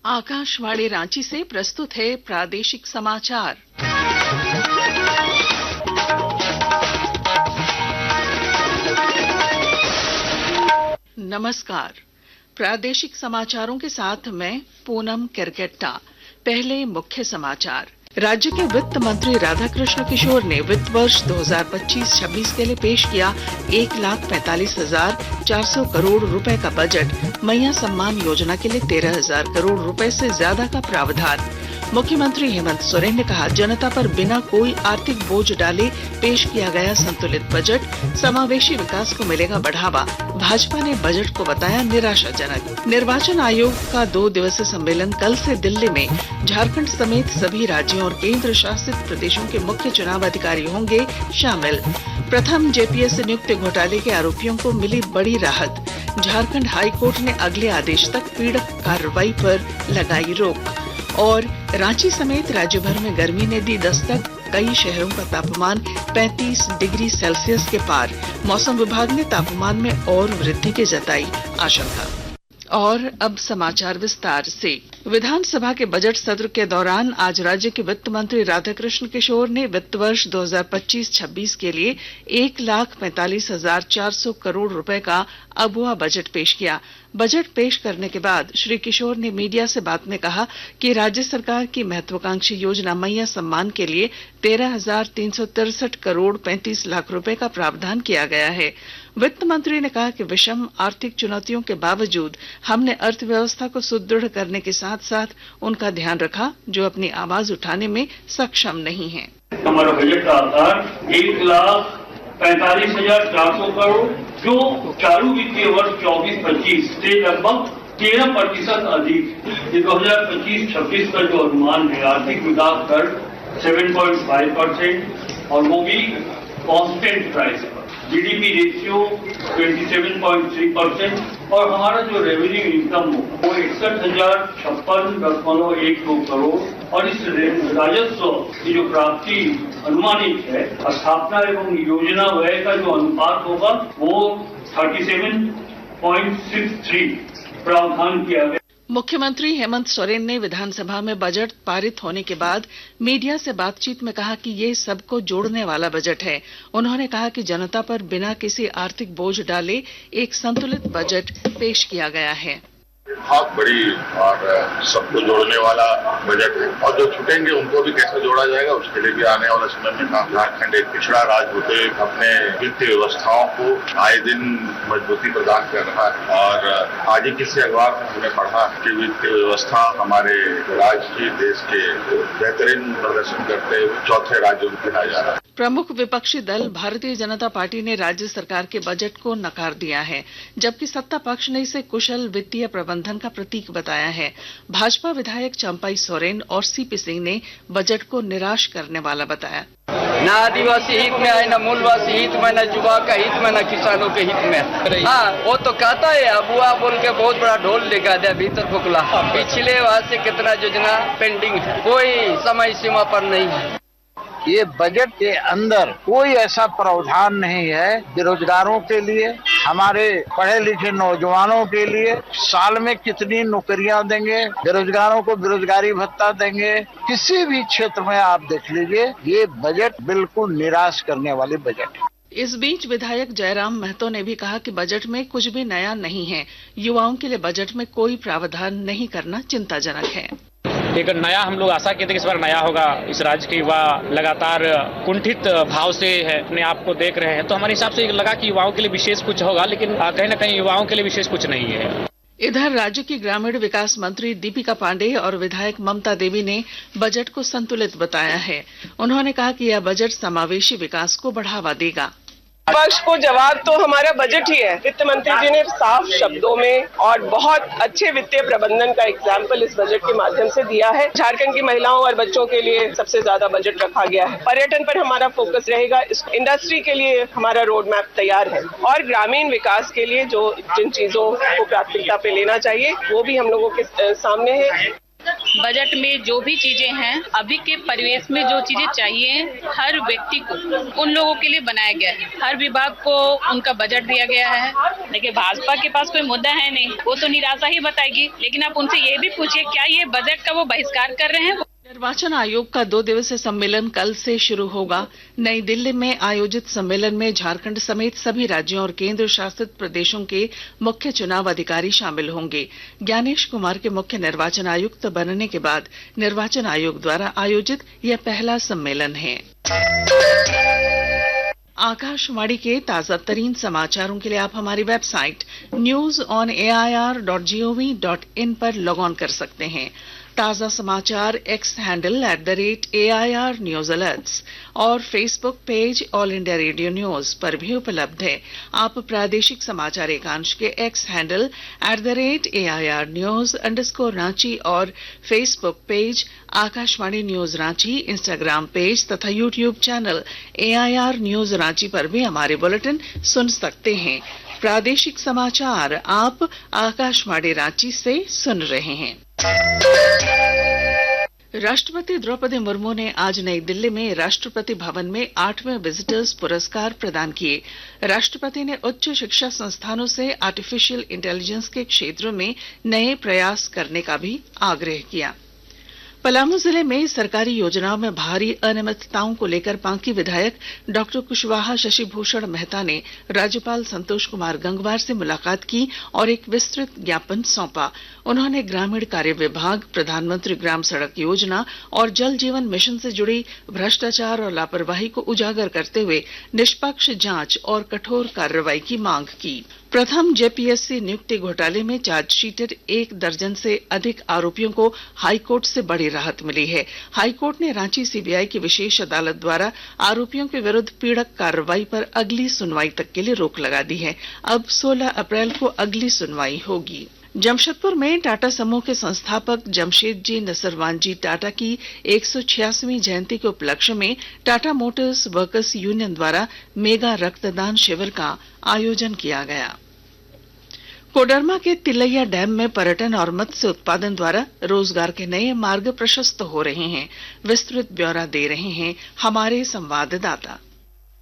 आकाशवाणी रांची से प्रस्तुत है प्रादेशिक समाचार। नमस्कार। प्रादेशिक समाचारों के साथ मैं पूनम किरकेट्टा। पहले मुख्य समाचार। राज्य के वित्त मंत्री राधाकृष्ण किशोर ने वित्त वर्ष 2025-26 के लिए पेश किया 1,45,400 करोड़ रुपए का बजट। मैया सम्मान योजना के लिए 13,000 करोड़ रुपए से ज्यादा का प्रावधान। मुख्यमंत्री हेमंत सोरेन ने कहा, जनता पर बिना कोई आर्थिक बोझ डाले पेश किया गया संतुलित बजट, समावेशी विकास को मिलेगा बढ़ावा। भाजपा ने बजट को बताया निराशाजनक। निर्वाचन आयोग का 2 दिवसीय सम्मेलन कल से दिल्ली में झारखंड समेत सभी राज्यों और केंद्र शासित प्रदेशों के मुख्य चुनाव अधिकारी होंगे शामिल। प्रथम जेपीएससी नियुक्ति घोटाले के आरोपियों को मिली बड़ी राहत। झारखंड हाई कोर्ट ने अगले आदेश तक पीड़क कार्रवाई पर लगाई रोक। और रांची समेत राज्य भर में गर्मी ने दी दस्तक। कई शहरों का तापमान 35 डिग्री सेल्सियस के पार। मौसम विभाग ने तापमान में और वृद्धि की जताई आशंका। और अब समाचार विस्तार से। विधानसभा के बजट सत्र के दौरान आज राज्य के वित्त मंत्री राधाकृष्ण किशोर ने वित्त वर्ष 2025-26 के लिए 1,45,400 करोड़ रुपए का अबुआ बजट पेश किया। बजट पेश करने के बाद श्री किशोर ने मीडिया से बात में कहा कि राज्य सरकार की महत्वाकांक्षी योजना मैया सम्मान के लिए 13,363 करोड़ 35 लाख रुपए का प्रावधान किया गया है। वित्त मंत्री ने कहा कि विषम आर्थिक चुनौतियों के बावजूद हमने अर्थव्यवस्था को सुदृढ़ करने के साथ साथ उनका ध्यान रखा जो अपनी आवाज उठाने में सक्षम नहीं है। हमारा बजट का आकार 1,45,400 करोड़, जो चालू वित्तीय वर्ष 24-25 से लगभग 13% अधिक। 2025-26 का जो अनुमान है आर्थिक विकास दर 7.5% और वो भी कांस्टेंट प्राइस पर। जीडीपी रेशियो 27.3% और हमारा जो रेवेन्यू इनकम हो वो 61,056.12 करोड़ और इस राजस्व की जो प्राप्ति अनुमानित है स्थापना एवं योजना व्यय का जो अनुपात होगा वो 37.63 प्रावधान किया गया। मुख्यमंत्री हेमंत सोरेन ने विधानसभा में बजट पारित होने के बाद मीडिया से बातचीत में कहा कि ये सबको जोड़ने वाला बजट है। उन्होंने कहा कि जनता पर बिना किसी आर्थिक बोझ डाले एक संतुलित बजट पेश किया गया है। बहुत बड़ी और सबको जोड़ने वाला बजट है और जो छूटेंगे उनको भी कैसे जोड़ा जाएगा उसके लिए भी आने वाले समय में काम। झारखंड एक पिछड़ा राज्य होते अपने वित्तीय व्यवस्थाओं को आए दिन मजबूती प्रदान कर रहा है और आज ही किसी अखबार में हमने पढ़ा कि वित्तीय व्यवस्था हमारे राज्य की देश के बेहतरीन प्रदर्शन करते हुए चौथे राज्य में गिना जा रहा है। प्रमुख विपक्षी दल भारतीय जनता पार्टी ने राज्य सरकार के बजट को नकार दिया है, जबकि सत्ता पक्ष ने इसे कुशल वित्तीय प्रबंधन का प्रतीक बताया है। भाजपा विधायक चंपाई सोरेन और सीपी सिंह ने बजट को निराश करने वाला बताया। न आदिवासी हित में है, न मूलवासी हित में, न युवा का हित में, न किसानों के हित में। हाँ, वो तो कहता है अबुआ बोल के बहुत बड़ा ढोल लेगा दे भीतर फुकला। पिछले वहां से कितना योजना पेंडिंग है, कोई समय सीमा पर नहीं है। ये बजट के अंदर कोई ऐसा प्रावधान नहीं है बेरोजगारों के लिए, हमारे पढ़े लिखे नौजवानों के लिए साल में कितनी नौकरियां देंगे, बेरोजगारों को बेरोजगारी भत्ता देंगे। किसी भी क्षेत्र में आप देख लीजिए ये बजट बिल्कुल निराश करने वाली बजट है। इस बीच विधायक जयराम महतो ने भी कहा कि बजट में कुछ भी नया नहीं है। युवाओं के लिए बजट में कोई प्रावधान नहीं करना चिंताजनक है। एक नया हम लोग आशा किए थे कि इस बार नया होगा। इस राज्य के युवा लगातार कुंठित भाव से है अपने आप को देख रहे हैं, तो हमारे हिसाब से लगा कि युवाओं के लिए विशेष कुछ होगा, लेकिन कहीं न कहीं युवाओं के लिए विशेष कुछ नहीं है। इधर राज्य की ग्रामीण विकास मंत्री दीपिका पांडेय और विधायक ममता देवी ने बजट को संतुलित बताया है। उन्होंने कहा कि यह बजट समावेशी विकास को बढ़ावा देगा। विपक्ष को जवाब तो हमारा बजट ही है। वित्त मंत्री जी ने साफ शब्दों में और बहुत अच्छे वित्तीय प्रबंधन का एग्जाम्पल इस बजट के माध्यम से दिया है। झारखंड की महिलाओं और बच्चों के लिए सबसे ज्यादा बजट रखा गया है। पर्यटन पर हमारा फोकस रहेगा। इंडस्ट्री के लिए हमारा रोड मैप तैयार है और ग्रामीण विकास के लिए जो जिन चीजों को प्राथमिकता पे लेना चाहिए वो भी हम लोगों के सामने है। बजट में जो भी चीजें हैं अभी के परिवेश में जो चीजें चाहिए हर व्यक्ति को उन लोगों के लिए बनाया गया है। हर विभाग को उनका बजट दिया गया है। देखिए भाजपा के पास कोई मुद्दा है नहीं, वो तो निराशा ही बताएगी, लेकिन आप उनसे ये भी पूछिए क्या ये बजट का वो बहिष्कार कर रहे हैं। निर्वाचन आयोग का 2 दिवसीय सम्मेलन कल से शुरू होगा। नई दिल्ली में आयोजित सम्मेलन में झारखंड समेत सभी राज्यों और केंद्र शासित प्रदेशों के मुख्य चुनाव अधिकारी शामिल होंगे। ज्ञानेश कुमार के मुख्य निर्वाचन आयुक्त बनने के बाद निर्वाचन आयोग द्वारा आयोजित यह पहला सम्मेलन है। आकाशवाणी के ताजा तरीन समाचारों के लिए आप हमारी वेबसाइट newsonair.gov.in पर लॉग ऑन कर सकते हैं। ताजा समाचार X handle @AIR news alerts और Facebook page All India Radio news पर भी उपलब्ध है। आप प्रादेशिक समाचार एकांश के एक्स हैंडल @AIR न्यूज _ और Facebook page Akashvani news Ranchi, Instagram page तथा YouTube channel AIR news Ranchi पर भी हमारे बुलेटिन सुन सकते हैं। प्रादेशिक समाचार आप आकाशवाणी रांची से सुन रहे हैं। राष्ट्रपति द्रौपदी मुर्मू ने आज नई दिल्ली में राष्ट्रपति भवन में 8वें विजिटर्स पुरस्कार प्रदान किए। राष्ट्रपति ने उच्च शिक्षा संस्थानों से आर्टिफिशियल इंटेलिजेंस के क्षेत्र में नए प्रयास करने का भी आग्रह किया। पलामू जिले में सरकारी योजनाओं में भारी अनियमितताओं को लेकर पांकी विधायक डॉक्टर कुशवाहा शशि भूषण मेहता ने राज्यपाल संतोष कुमार गंगवार से मुलाकात की और एक विस्तृत ज्ञापन सौंपा। उन्होंने ग्रामीण कार्य विभाग, प्रधानमंत्री ग्राम सड़क योजना और जल जीवन मिशन से जुड़ी भ्रष्टाचार और लापरवाही को उजागर करते हुए निष्पक्ष जांच और कठोर कार्रवाई की मांग की। प्रथम जेपीएससी नियुक्ति घोटाले में चार्जशीटेड 1 दर्जन से अधिक आरोपियों को हाईकोर्ट से बड़ी राहत मिली है। हाईकोर्ट ने रांची सीबीआई की विशेष अदालत द्वारा आरोपियों के विरुद्ध पीड़क कार्रवाई पर अगली सुनवाई तक के लिए रोक लगा दी है। अब 16 अप्रैल को अगली सुनवाई होगी। जमशेदपुर में टाटा समूह के संस्थापक जमशेदजी नसरवानजी टाटा की 186वीं जयंती के उपलक्ष्य में टाटा मोटर्स वर्कर्स यूनियन द्वारा मेगा रक्तदान शिविर का आयोजन किया गया। कोडरमा के तिलैया डैम में पर्यटन और मत्स्य उत्पादन द्वारा रोजगार के नए मार्ग प्रशस्त हो रहे हैं। विस्तृत ब्यौरा दे रहे हैं हमारे संवाददाता।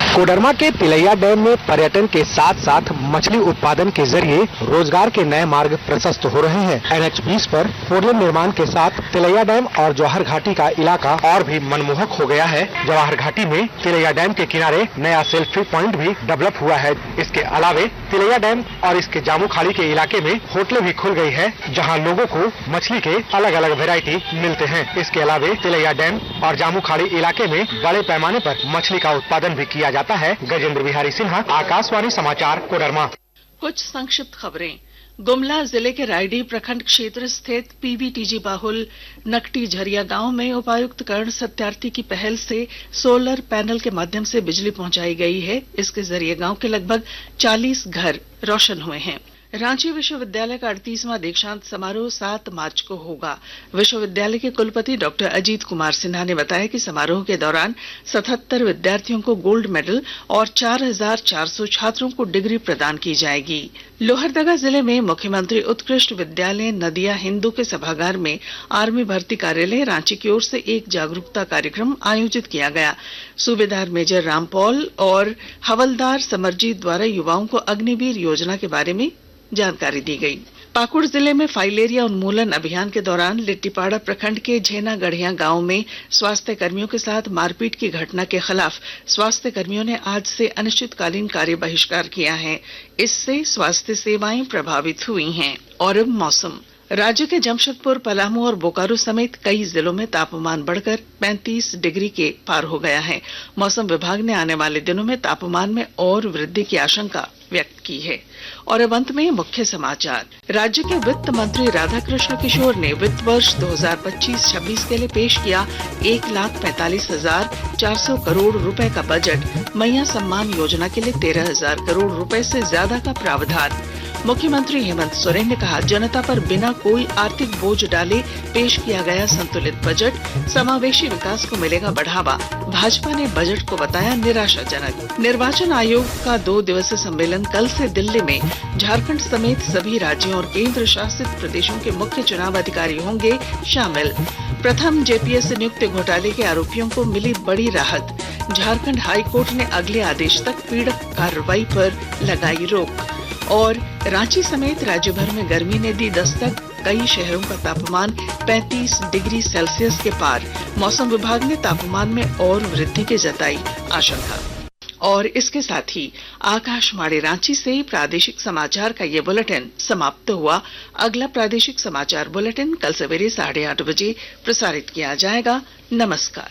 कोडरमा के तिलैया डैम में पर्यटन के साथ साथ मछली उत्पादन के जरिए रोजगार के नए मार्ग प्रशस्त हो रहे हैं। NH 20 पर 4 लेन निर्माण के साथ तिलैया डैम और जवाहर घाटी का इलाका और भी मनमोहक हो गया है। जवाहर घाटी में तिलैया डैम के किनारे नया सेल्फी पॉइंट भी डेवलप हुआ है। इसके अलावे तिलैया डैम और इसके जामू खाड़ी के इलाके में होटलें भी खुल गई है, जहाँ लोगों को मछली के अलग अलग वेरायटी मिलते हैं। इसके अलावे तिलैया डैम और जामू खाड़ी इलाके में बड़े पैमाने पर मछली का उत्पादन भी किया जाता है। गजेंद्र बिहारी सिन्हा, आकाशवाणी समाचार, कोडरमा। कुछ संक्षिप्त खबरें। गुमला जिले के रायडीह प्रखंड क्षेत्र स्थित पीबीटीजी बाहुल नकटी झरिया गांव में उपायुक्त कर्ण सत्यार्थी की पहल से सोलर पैनल के माध्यम से बिजली पहुंचाई गई है। इसके जरिए गांव के लगभग 40 घर रोशन हुए हैं। रांची विश्वविद्यालय का 38वां दीक्षांत समारोह 7 मार्च को होगा। विश्वविद्यालय के कुलपति डॉक्टर अजीत कुमार सिन्हा ने बताया कि समारोह के दौरान 77 विद्यार्थियों को गोल्ड मेडल और 4400 छात्रों को डिग्री प्रदान की जाएगी। लोहरदगा जिले में मुख्यमंत्री उत्कृष्ट विद्यालय नदिया हिंदू के सभागार में आर्मी भर्ती कार्यालय रांची की ओर से एक जागरूकता कार्यक्रम आयोजित किया गया। सूबेदार मेजर रामपॉल और हवलदार समरजीत द्वारा युवाओं को अग्निवीर योजना के बारे में जानकारी दी गई। पाकुड़ जिले में फाइलेरिया उन्मूलन अभियान के दौरान लिट्टीपाड़ा प्रखंड के झेना गढ़िया गांव में स्वास्थ्य कर्मियों के साथ मारपीट की घटना के खिलाफ स्वास्थ्य कर्मियों ने आज से अनिश्चितकालीन कार्य बहिष्कार किया है। इससे स्वास्थ्य सेवाएं प्रभावित हुई हैं। और अब मौसम। राज्य के जमशेदपुर, पलामू और बोकारो समेत कई जिलों में तापमान बढ़कर 35 डिग्री के पार हो गया है। मौसम विभाग ने आने वाले दिनों में तापमान में और वृद्धि की आशंका व्यक्त की है। और अब अंत में मुख्य समाचार। राज्य के वित्त मंत्री राधाकृष्ण किशोर ने वित्त वर्ष 2025-26 के लिए पेश किया 1,45,400 करोड़ रुपए का बजट। मैया सम्मान योजना के लिए 13,000 करोड़ रुपए से ज्यादा का प्रावधान। मुख्यमंत्री हेमंत सोरेन ने कहा, जनता पर बिना कोई आर्थिक बोझ डाले पेश किया गया संतुलित बजट, समावेशी विकास को मिलेगा बढ़ावा। भाजपा ने बजट को बताया निराशाजनक। निर्वाचन आयोग का 2 दिवसीय सम्मेलन कल से दिल्ली में झारखंड समेत सभी राज्यों और केंद्र शासित प्रदेशों के मुख्य चुनाव अधिकारी होंगे शामिल। प्रथम जेपीएससी नियुक्ति घोटाले के आरोपियों को मिली बड़ी राहत। झारखंड हाई कोर्ट ने अगले आदेश तक पीड़क कार्रवाई पर लगाई रोक। और रांची समेत राज्य भर में गर्मी ने दी दस्तक, कई शहरों का तापमान 35 डिग्री सेल्सियस के पार। मौसम विभाग ने तापमान में और वृद्धि की जताई आशंका। और इसके साथ ही आकाशवाणी रांची से प्रादेशिक समाचार का ये बुलेटिन समाप्त हुआ। अगला प्रादेशिक समाचार बुलेटिन कल सवेरे 8:30 बजे प्रसारित किया जाएगा। नमस्कार।